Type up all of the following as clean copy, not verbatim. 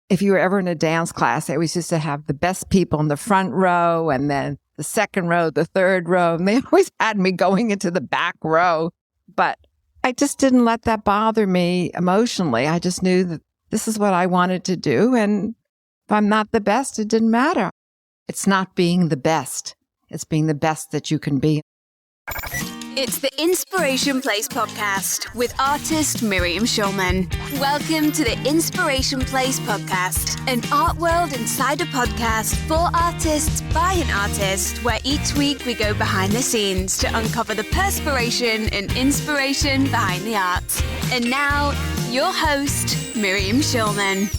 if you were ever in a dance class, they always used to have the best people in the front row and then the second row, the third row. And they always had me going into the back row. But I just didn't let that bother me emotionally. I just knew that this is what I wanted to do. And if I'm not the best, it didn't matter. It's not being the best. It's being the best that you can be. It's the Inspiration Place podcast with artist Miriam Schulman. Welcome to the Inspiration Place podcast, an art world insider podcast for artists by an artist, where each week we go behind the scenes to uncover the perspiration and inspiration behind the art. And now, your host, Miriam Schulman.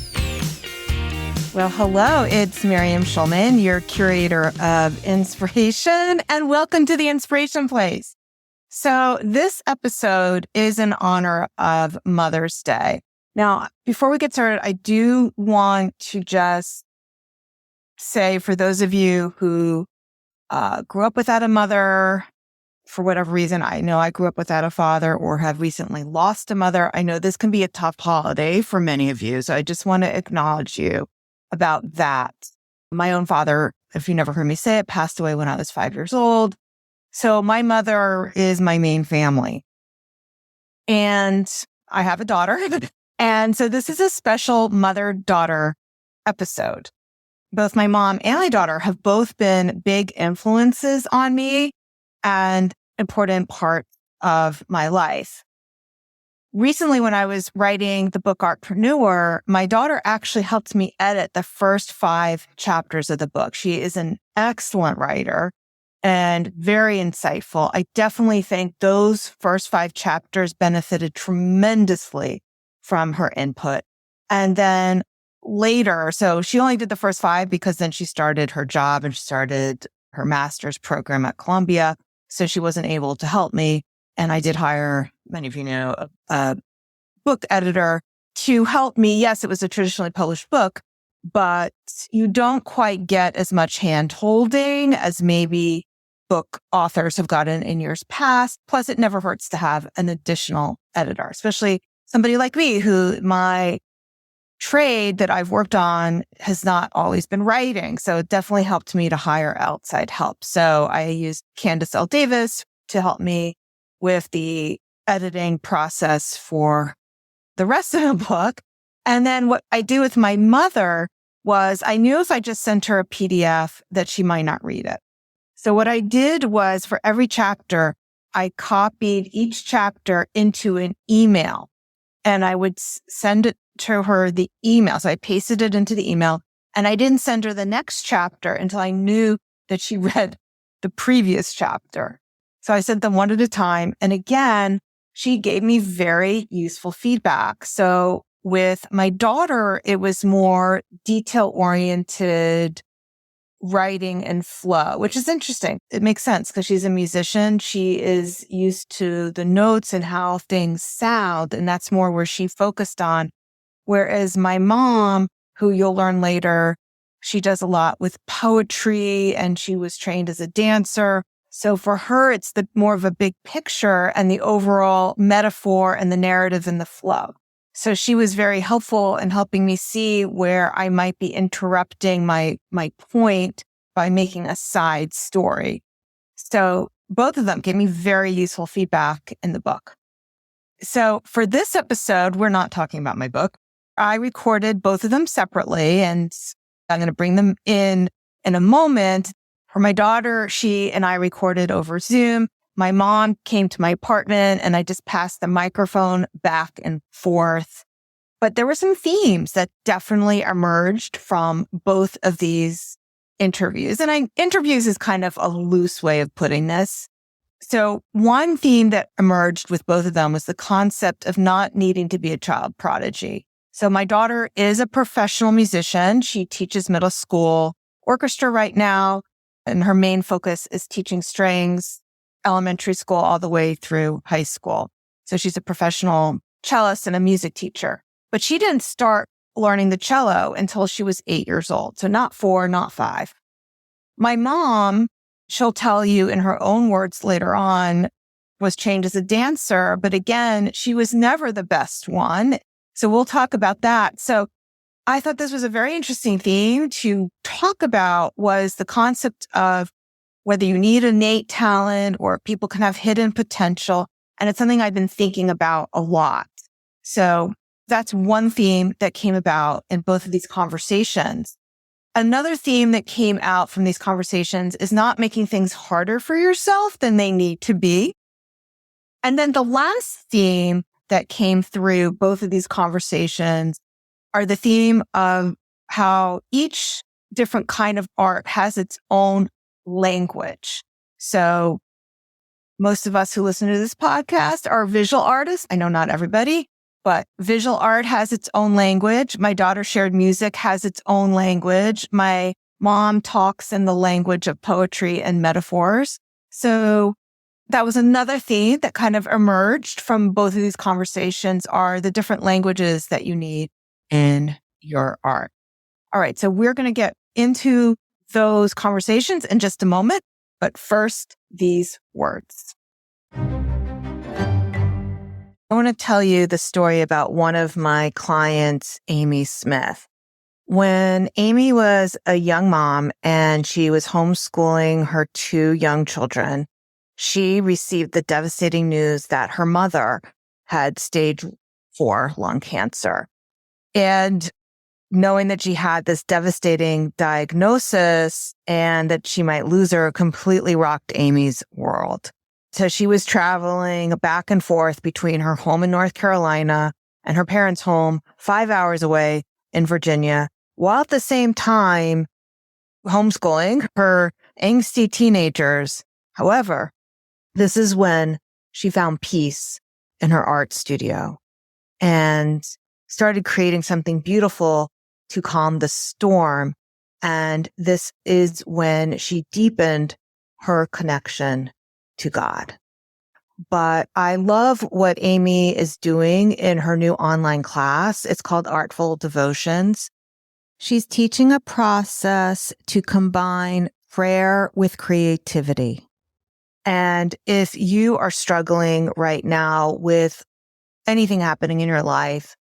Well, hello, it's Miriam Schulman, your curator of inspiration, and welcome to the Inspiration Place. So this episode is in honor of Mother's Day. Now, before we get started, I do want to just say, for those of you who grew up without a mother, for whatever reason, I know I grew up without a father or have recently lost a mother. I know this can be a tough holiday for many of you, so I just want to acknowledge you about that. My own father, if you never heard me say it, passed away when I was 5 years old. So my mother is my main family. And I have a daughter. And so this is a special mother-daughter episode. Both my mom and my daughter have both been big influences on me and important parts of my life. Recently, when I was writing the book Artpreneur, my daughter actually helped me edit the first 5 chapters of the book. She is an excellent writer and very insightful. I definitely think those first 5 chapters benefited tremendously from her input. And then later, so she only did the first 5 because then she started her job and she started her master's program at Columbia. So she wasn't able to help me. And I did hire, many of you know, a book editor to help me. Yes, it was a traditionally published book, but you don't quite get as much hand-holding as maybe book authors have gotten in years past. Plus, it never hurts to have an additional editor, especially somebody like me who my trade that I've worked on has not always been writing. So it definitely helped me to hire outside help. So I used Candace L. Davis to help me with the editing process for the rest of the book. And then what I do with my mother was I knew if I just sent her a PDF that she might not read it. So what I did was for every chapter, I copied each chapter into an email and I would send it to her, the email. So I pasted it into the email and I didn't send her the next chapter until I knew that she read the previous chapter. So I sent them one at a time. And again, she gave me very useful feedback. So with my daughter, it was more detail-oriented writing and flow, which is interesting. It makes sense because she's a musician. She is used to the notes and how things sound. And that's more where she focused on. Whereas my mom, who you'll learn later, she does a lot with poetry and she was trained as a dancer. So for her, it's the more of a big picture and the overall metaphor and the narrative and the flow. So she was very helpful in helping me see where I might be interrupting my point by making a side story. So both of them gave me very useful feedback in the book. So for this episode, we're not talking about my book. I recorded both of them separately and I'm going to bring them in a moment. For my daughter, she and I recorded over Zoom. My mom came to my apartment and I just passed the microphone back and forth. But there were some themes that definitely emerged from both of these interviews. And interviews is kind of a loose way of putting this. So one theme that emerged with both of them was the concept of not needing to be a child prodigy. So my daughter is a professional musician. She teaches middle school orchestra right now. And her main focus is teaching strings, elementary school, all the way through high school. So she's a professional cellist and a music teacher. But she didn't start learning the cello until she was 8 years old. So not 4, not 5. My mom, she'll tell you in her own words later on, was trained as a dancer. But again, she was never the best one. So we'll talk about that. So I thought this was a very interesting theme to talk about, was the concept of whether you need innate talent or people can have hidden potential. And it's something I've been thinking about a lot. So that's one theme that came about in both of these conversations. Another theme that came out from these conversations is not making things harder for yourself than they need to be. And then the last theme that came through both of these conversations are the theme of how each different kind of art has its own language. So most of us who listen to this podcast are visual artists. I know not everybody, but visual art has its own language. My daughter shared music has its own language. My mom talks in the language of poetry and metaphors. So that was another theme that kind of emerged from both of these conversations, are the different languages that you need in your art. All right. So we're going to get into those conversations in just a moment, but first, these words. I want to tell you the story about one of my clients, Amy Smith. When Amy was a young mom and she was homeschooling her 2 young children, she received the devastating news that her mother had stage 4 lung cancer. And knowing that she had this devastating diagnosis and that she might lose her completely rocked Amy's world. So she was traveling back and forth between her home in North Carolina and her parents' home 5 hours away in Virginia, while at the same time homeschooling her angsty teenagers. However, this is when she found peace in her art studio and started creating something beautiful to calm the storm. And this is when she deepened her connection to God. But I love what Amy is doing in her new online class. It's called Artful Devotions. She's teaching a process to combine prayer with creativity. And if you are struggling right now with anything happening in your life,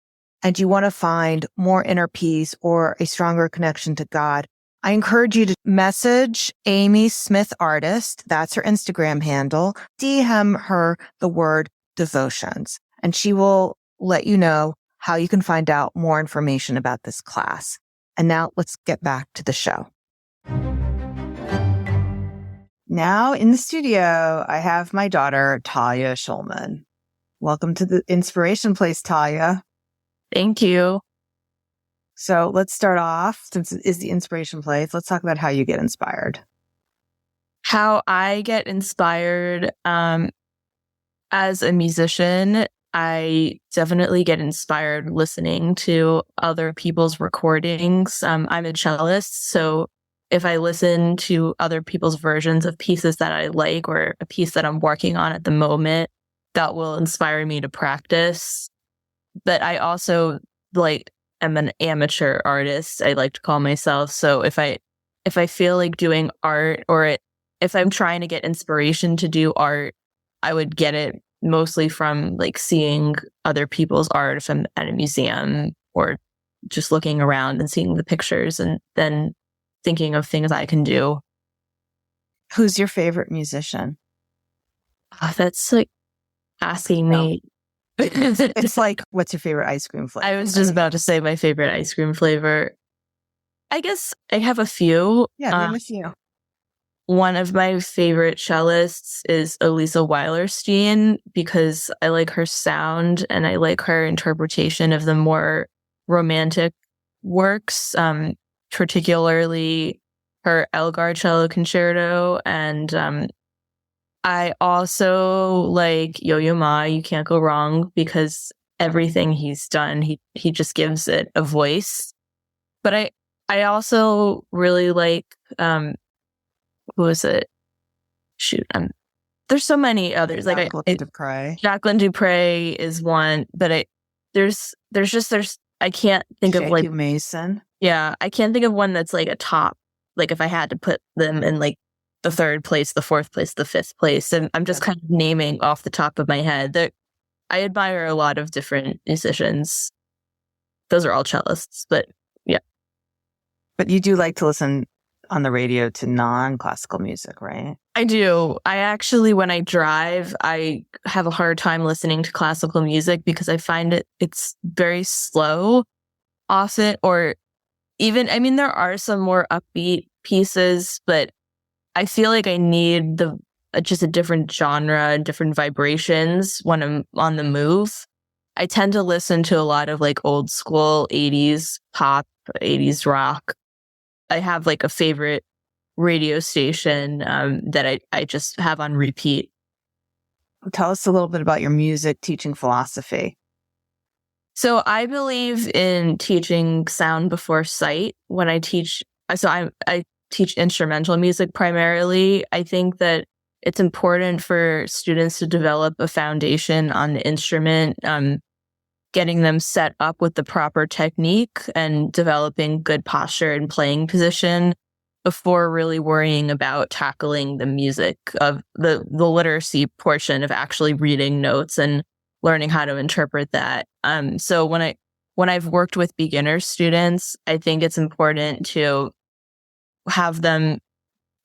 and you want to find more inner peace or a stronger connection to God, I encourage you to message Amy Smith Artist. That's her Instagram handle. DM her the word devotions, and she will let you know how you can find out more information about this class. And now let's get back to the show. Now in the studio, I have my daughter, Talia Schulman. Welcome to the Inspiration Place, Talia. Thank you. So let's start off, since it is the Inspiration Place, let's talk about how you get inspired. How I get inspired as a musician, I definitely get inspired listening to other people's recordings. I'm a cellist, so if I listen to other people's versions of pieces that I like or a piece that I'm working on at the moment, that will inspire me to practice. But I also am an amateur artist, I like to call myself. So if I feel like doing art, or if I'm trying to get inspiration to do art, I would get it mostly from seeing other people's art if I'm at a museum, or just looking around and seeing the pictures and then thinking of things I can do. Who's your favorite musician? Oh, that's asking me. It's what's your favorite ice cream flavor? I was just about to say my favorite ice cream flavor. I guess I have a few. Yeah, name a few. One of my favorite cellists is Elisa Weilerstein, because I like her sound and I like her interpretation of the more romantic works, particularly her Elgar cello concerto. And I also like Yo-Yo Ma. You can't go wrong, because everything he's done, he just gives it a voice. But I also really like who was it? Shoot, there's so many others. Jacqueline Dupre. Jacqueline Dupre is one, but there's I can't think of J.Q. Mason. Yeah, I can't think of one that's a top. If I had to put them in the 3rd place, the 4th place, the 5th place, and I'm just kind of naming off the top of my head. I admire a lot of different musicians. Those are all cellists, but But you do like to listen on the radio to non-classical music, right? I do. I actually, when I drive, I have a hard time listening to classical music because I find it's very slow often, or even, I mean, there are some more upbeat pieces, but I feel like I need just a different genre, different vibrations when I'm on the move. I tend to listen to a lot of like old school 80s pop, 80s rock. I have like a favorite radio station that I just have on repeat. Tell us a little bit about your music teaching philosophy. So I believe in teaching sound before sight when I teach. So I teach instrumental music primarily. I think that it's important for students to develop a foundation on the instrument, getting them set up with the proper technique and developing good posture and playing position before really worrying about tackling the music of the literacy portion of actually reading notes and learning how to interpret that. So when I've worked with beginner students, I think it's important to have them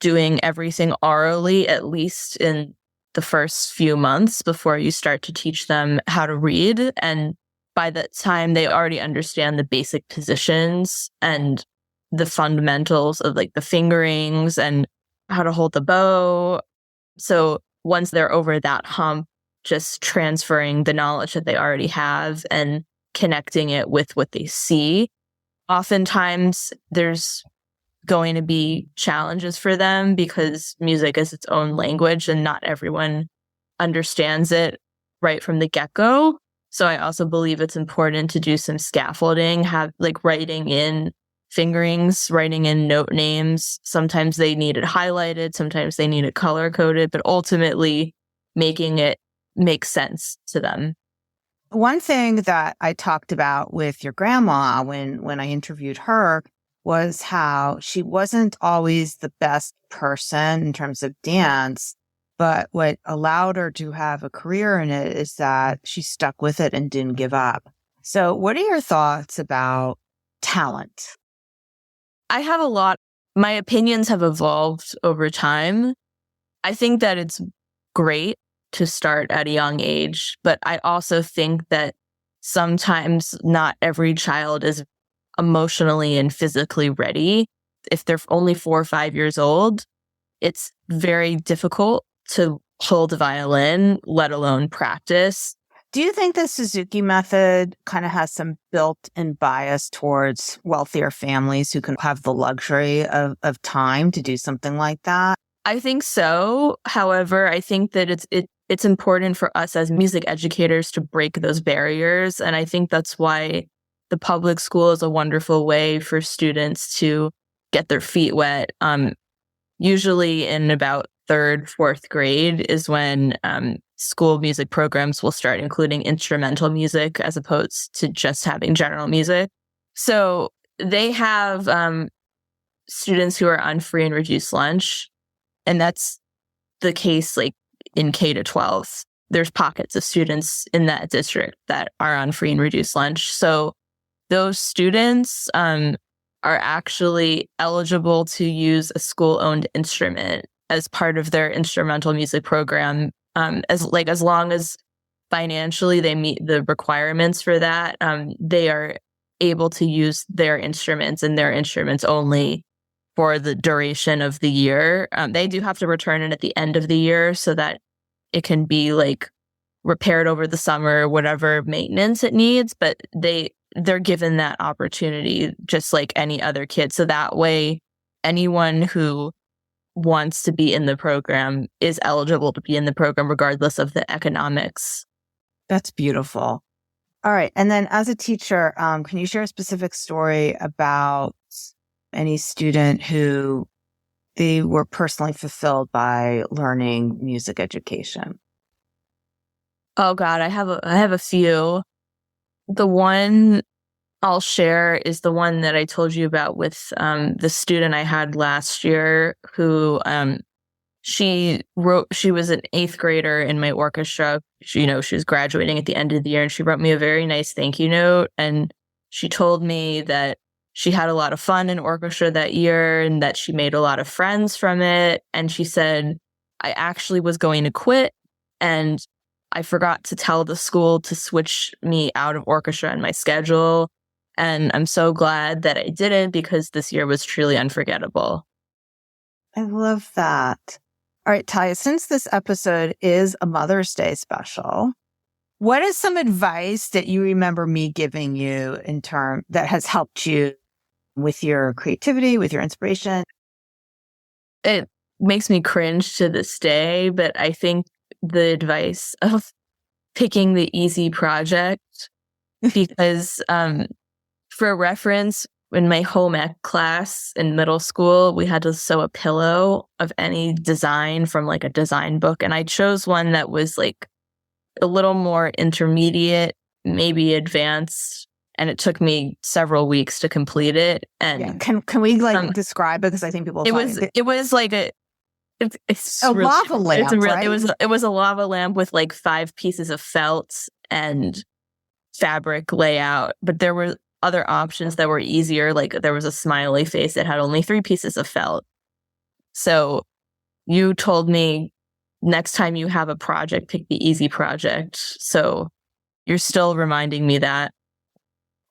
doing everything orally, at least in the first few months before you start to teach them how to read. And by that time, they already understand the basic positions and the fundamentals of like the fingerings and how to hold the bow. So once they're over that hump, just transferring the knowledge that they already have and connecting it with what they see. Oftentimes, there's going to be challenges for them because music is its own language and not everyone understands it right from the get-go. So I also believe it's important to do some scaffolding, have like writing in fingerings, writing in note names. Sometimes they need it highlighted, sometimes they need it color-coded, but ultimately making it make sense to them. One thing that I talked about with your grandma when I interviewed her was how she wasn't always the best person in terms of dance, but what allowed her to have a career in it is that she stuck with it and didn't give up. So what are your thoughts about talent? I have a lot. My opinions have evolved over time. I think that it's great to start at a young age, but I also think that sometimes not every child is emotionally and physically ready. If they're only 4 or 5 years old, it's very difficult to hold a violin, let alone practice. Do you think the Suzuki method kind of has some built-in bias towards wealthier families who can have the luxury of time to do something like that? I think so. However, I think that it's important for us as music educators to break those barriers. And I think that's why the public school is a wonderful way for students to get their feet wet. Usually in about 3rd, 4th grade is when school music programs will start including instrumental music as opposed to just having general music. So they have students who are on free and reduced lunch. And that's the case like in K to 12. There's pockets of students in that district that are on free and reduced lunch. So those students are actually eligible to use a school-owned instrument as part of their instrumental music program, as long as financially they meet the requirements for that. They are able to use their instruments and their instruments only for the duration of the year. They do have to return it at the end of the year so that it can be like repaired over the summer, whatever maintenance it needs, but they're given that opportunity just like any other kid. So that way, anyone who wants to be in the program is eligible to be in the program regardless of the economics. That's beautiful. All right. And then as a teacher, can you share a specific story about any student who they were personally fulfilled by learning music education? Oh God, I have a few. The one I'll share is the one that I told you about with the student I had last year who she was an 8th grader in my orchestra. She was graduating at the end of the year and she wrote me a very nice thank you note. And she told me that she had a lot of fun in orchestra that year and that she made a lot of friends from it. And she said, I actually was going to quit and I forgot to tell the school to switch me out of orchestra in my schedule. And I'm so glad that I didn't because this year was truly unforgettable. I love that. All right, Talia, since this episode is a Mother's Day special, what is some advice that you remember me giving you that has helped you with your creativity, with your inspiration? It makes me cringe to this day, but I think the advice of picking the easy project, because for reference, in my home ec class in middle school, we had to sew a pillow of any design from like a design book. And I chose one that was like a little more intermediate, maybe advanced. And it took me several weeks to complete it. And can we describe it? Because I think people it was like it's a lava lamp, right? It was a lava lamp with like 5 pieces of felt and fabric layout. But there were other options that were easier. Like there was a smiley face that had only 3 pieces of felt. So you told me next time you have a project, pick the easy project. So you're still reminding me that.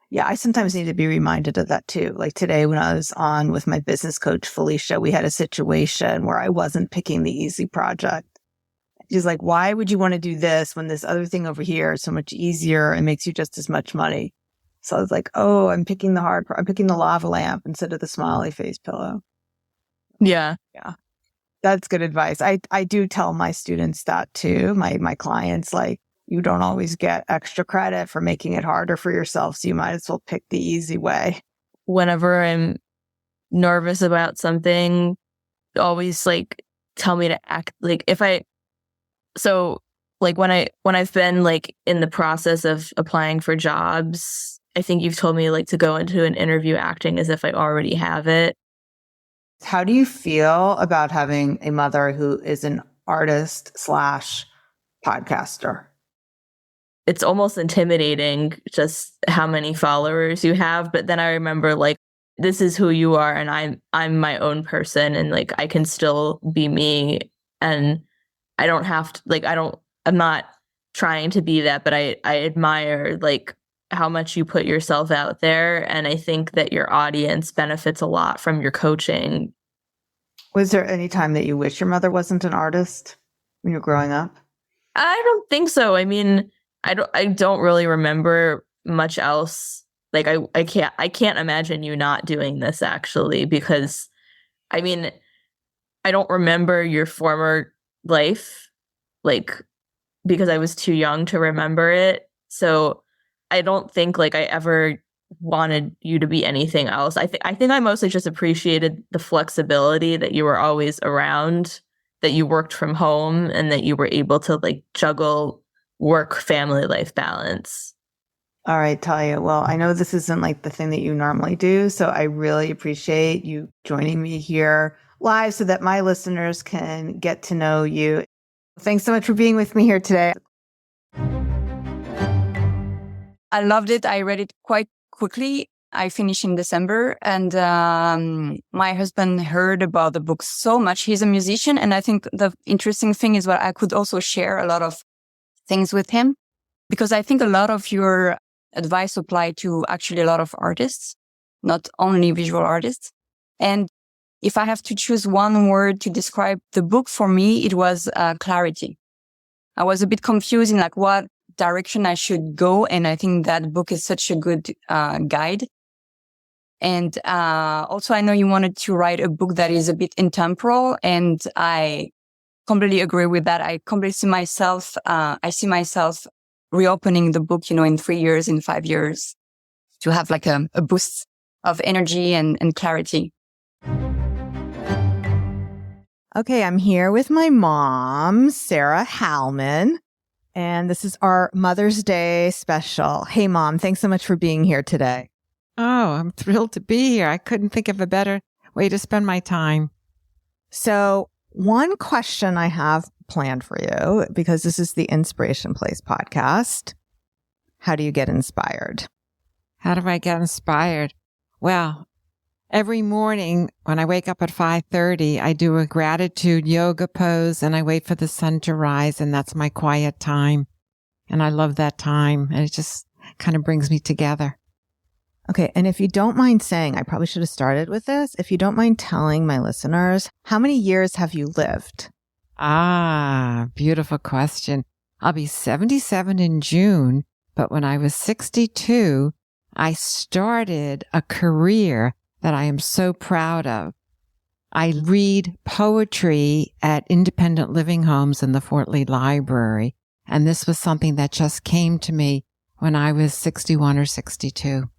Yeah, I sometimes need to be reminded of that too. Like today when I was on with my business coach, Felicia, we had a situation where I wasn't picking the easy project. She's like, why would you want to do this when this other thing over here is so much easier and makes you just as much money? So I was like, oh, I'm picking the lava lamp instead of the smiley face pillow. Yeah. Yeah. That's good advice. I do tell my students that too. My clients, like, you don't always get extra credit for making it harder for yourself. So you might as well pick the easy way. Whenever I'm nervous about something, always like tell me to act like when I've been like in the process of applying for jobs, I think you've told me like to go into an interview acting as if I already have it. How do you feel about having a mother who is an artist / podcaster? It's almost intimidating just how many followers you have. But then I remember like, this is who you are and I'm my own person and like I can still be me and I don't have to I'm not trying to be that, but I admire like how much you put yourself out there. And I think that your audience benefits a lot from your coaching. Was there any time that you wish your mother wasn't an artist when you were growing up? I don't think so. I mean, I don't really remember much else. Like I can't imagine you not doing this actually, because I mean, I don't remember your former life, like because I was too young to remember it. So I don't think like I ever wanted you to be anything else. I think I mostly just appreciated the flexibility that you were always around, that you worked from home and that you were able to like juggle work, family life balance. All right, Talia. Well, I know this isn't like the thing that you normally do, so I really appreciate you joining me here live so that my listeners can get to know you. Thanks so much for being with me here today. I loved it. I read it quite quickly. I finished in December and my husband heard about the book so much. He's a musician. And I think the interesting thing is that I could also share a lot of things with him because I think a lot of your advice apply to actually a lot of artists, not only visual artists. And if I have to choose one word to describe the book for me, it was clarity. I was a bit confused in like what direction I should go. And I think that book is such a good guide. And also, I know you wanted to write a book that is a bit intemporal, and I completely agree with that. I completely see myself, reopening the book, in 3 years, in 5 years, to have like a boost of energy and clarity. Okay, I'm here with my mom, Sarah Hallman, and this is our Mother's Day special. Hey, Mom, thanks so much for being here today. Oh, I'm thrilled to be here. I couldn't think of a better way to spend my time. So one question I have planned for you, because this is the Inspiration Place podcast. How do you get inspired? How do I get inspired? Well, every morning when I wake up at 5:30, I do a gratitude yoga pose and I wait for the sun to rise, and that's my quiet time. And I love that time. And it just kind of brings me together. Okay. And if you don't mind saying, I probably should have started with this. If you don't mind telling my listeners, how many years have you lived? Ah, beautiful question. I'll be 77 in June, but when I was 62, I started a career that I am so proud of. I read poetry at independent living homes in the Fort Lee Library, and this was something that just came to me when I was 61 or 62.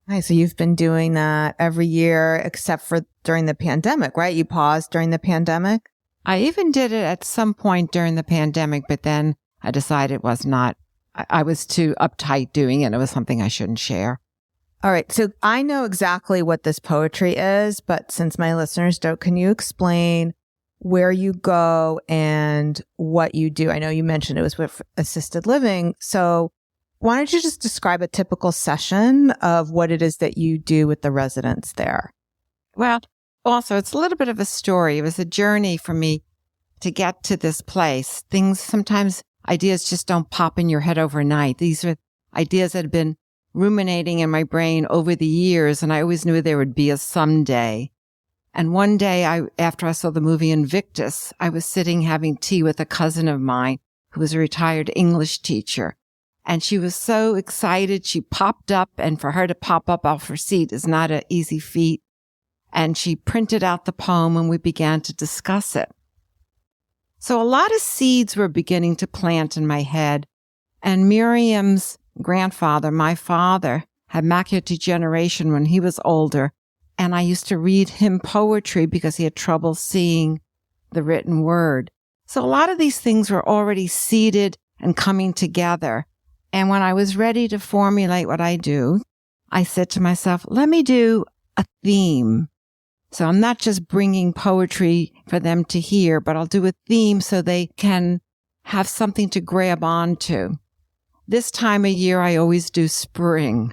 Okay, so you've been doing that every year except for during the pandemic, right? You paused during the pandemic? I even did it at some point during the pandemic, but then I decided it was not, I was too uptight doing it. It was something I shouldn't share. All right. So I know exactly what this poetry is, but since my listeners don't, can you explain where you go and what you do? I know you mentioned it was with assisted living. So why don't you just describe a typical session of what it is that you do with the residents there? Well, also, it's a little bit of a story. It was a journey for me to get to this place. Sometimes ideas just don't pop in your head overnight. These are ideas that have been ruminating in my brain over the years, and I always knew there would be a someday. And one day, after I saw the movie Invictus, I was sitting having tea with a cousin of mine who was a retired English teacher. And she was so excited. She popped up, and for her to pop up off her seat is not an easy feat. And she printed out the poem, and we began to discuss it. So a lot of seeds were beginning to plant in my head. And Miriam's grandfather, my father, had macular degeneration when he was older. And I used to read him poetry because he had trouble seeing the written word. So a lot of these things were already seeded and coming together. And when I was ready to formulate what I do, I said to myself, let me do a theme. So I'm not just bringing poetry for them to hear, but I'll do a theme so they can have something to grab onto. This time of year, I always do spring,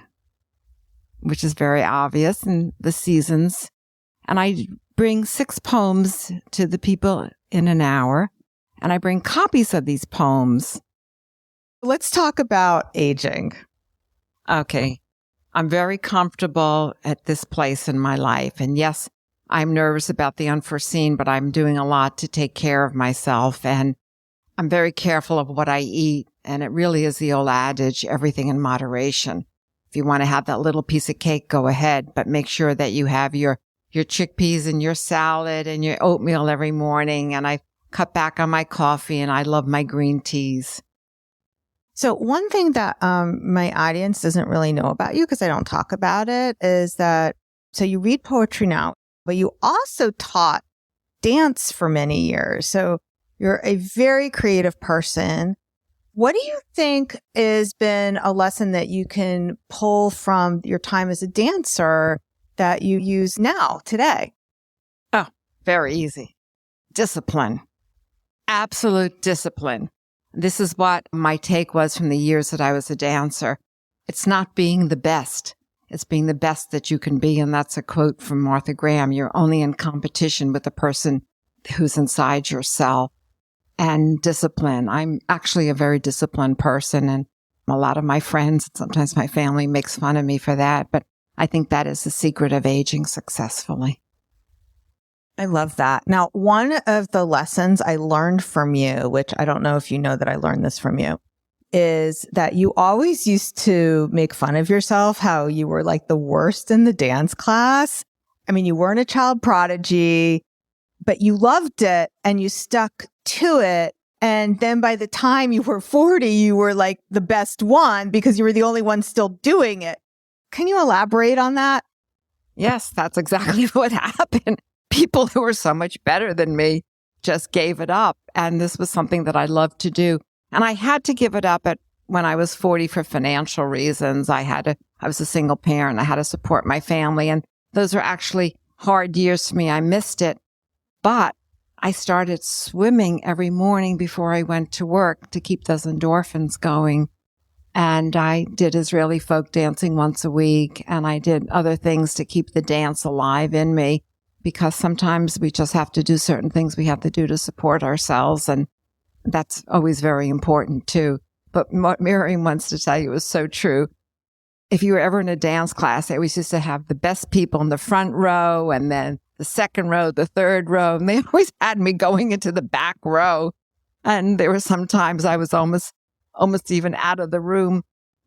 which is very obvious in the seasons. And I bring 6 poems to the people in an hour, and I bring copies of these poems. Let's talk about aging. Okay. I'm very comfortable at this place in my life. And yes, I'm nervous about the unforeseen, but I'm doing a lot to take care of myself. And I'm very careful of what I eat. And it really is the old adage, everything in moderation. If you want to have that little piece of cake, go ahead, but make sure that you have your chickpeas and your salad and your oatmeal every morning. And I cut back on my coffee, and I love my green teas. So one thing that my audience doesn't really know about you, because I don't talk about it, is that, so you read poetry now, but you also taught dance for many years. So you're a very creative person. What do you think has been a lesson that you can pull from your time as a dancer that you use now, today? Oh, very easy. Discipline. Absolute discipline. This is what my take was from the years that I was a dancer. It's not being the best. It's being the best that you can be. And that's a quote from Martha Graham. You're only in competition with the person who's inside yourself. And discipline. I'm actually a very disciplined person, and a lot of my friends, sometimes my family, makes fun of me for that. But I think that is the secret of aging successfully. I love that. Now, one of the lessons I learned from you, which I don't know if you know that I learned this from you, is that you always used to make fun of yourself, how you were like the worst in the dance class. I mean, you weren't a child prodigy, but you loved it and you stuck to it. And then by the time you were 40, you were like the best one because you were the only one still doing it. Can you elaborate on that? Yes, that's exactly what happened. People who were so much better than me just gave it up. And this was something that I loved to do. And I had to give it up when I was 40 for financial reasons. I was a single parent. I had to support my family. And those were actually hard years for me. I missed it. But I started swimming every morning before I went to work to keep those endorphins going. And I did Israeli folk dancing once a week, and I did other things to keep the dance alive in me, because sometimes we just have to do certain things we have to do to support ourselves. And that's always very important too. But what Miriam wants to tell you is so true. If you were ever in a dance class, I always used to have the best people in the front row, and then the second row, the third row, and they always had me going into the back row. And there were some times I was almost even out of the room,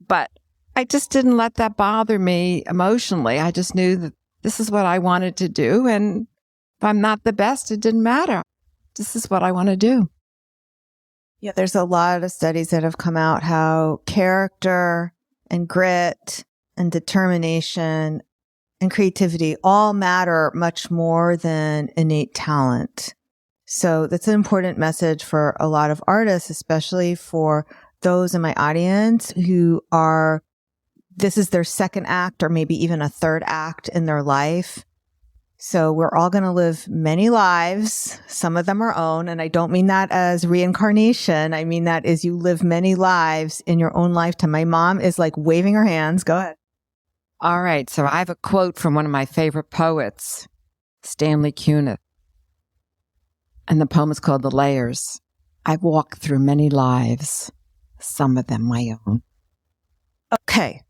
but I just didn't let that bother me emotionally. I just knew that this is what I wanted to do. And if I'm not the best, it didn't matter. This is what I want to do. Yeah, there's a lot of studies that have come out how character and grit and determination and creativity all matter much more than innate talent. So that's an important message for a lot of artists, especially for those in my audience who are, this is their second act or maybe even a third act in their life. So we're all going to live many lives, some of them our own. And I don't mean that as reincarnation. I mean that as you live many lives in your own lifetime. My mom is like waving her hands. Go ahead. All right. So I have a quote from one of my favorite poets, Stanley Kunith. And the poem is called The Layers. I've walked through many lives, some of them my own. Okay.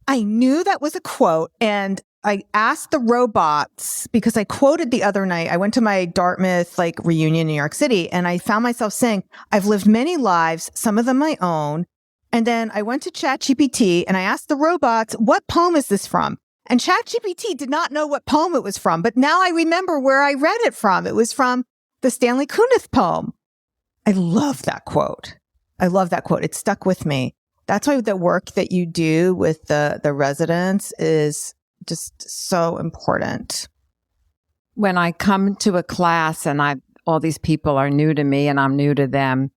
I knew that was a quote, and I asked the robots because I quoted the other night. I went to my Dartmouth reunion in New York City, and I found myself saying, I've lived many lives, some of them my own. And then I went to ChatGPT and I asked the robots, what poem is this from? And ChatGPT did not know what poem it was from, but now I remember where I read it from. It was from the Stanley Kunith poem. I love that quote. I love that quote. It stuck with me. That's why the work that you do with the residents is just so important. When I come to a class and all these people are new to me and I'm new to them,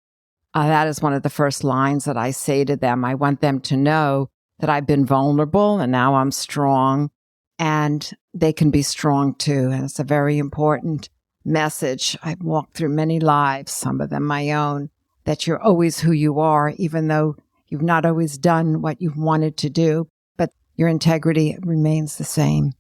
that is one of the first lines that I say to them. I want them to know that I've been vulnerable and now I'm strong, and they can be strong too. And it's a very important message. I've walked through many lives, some of them my own, that you're always who you are, even though you've not always done what you've wanted to do, but your integrity remains the same.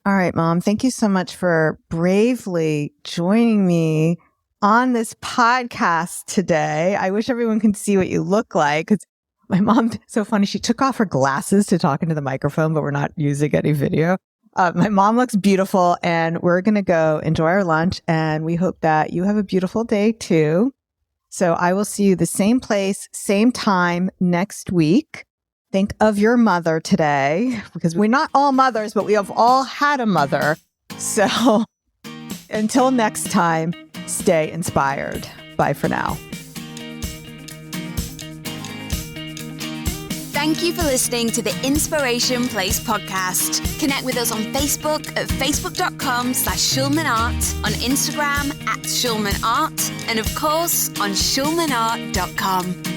All right, Mom. Thank you so much for bravely joining me on this podcast today. I wish everyone could see what you look like, because my mom, so funny, she took off her glasses to talk into the microphone, but we're not using any video. My mom looks beautiful, and we're going to go enjoy our lunch, and we hope that you have a beautiful day too. So I will see you the same place, same time next week. Think of your mother today, because we're not all mothers, but we have all had a mother. So until next time, stay inspired. Bye for now. Thank you for listening to the Inspiration Place podcast. Connect with us on Facebook at facebook.com/SchulmanArt, on Instagram @SchulmanArt, and of course on schulmanart.com.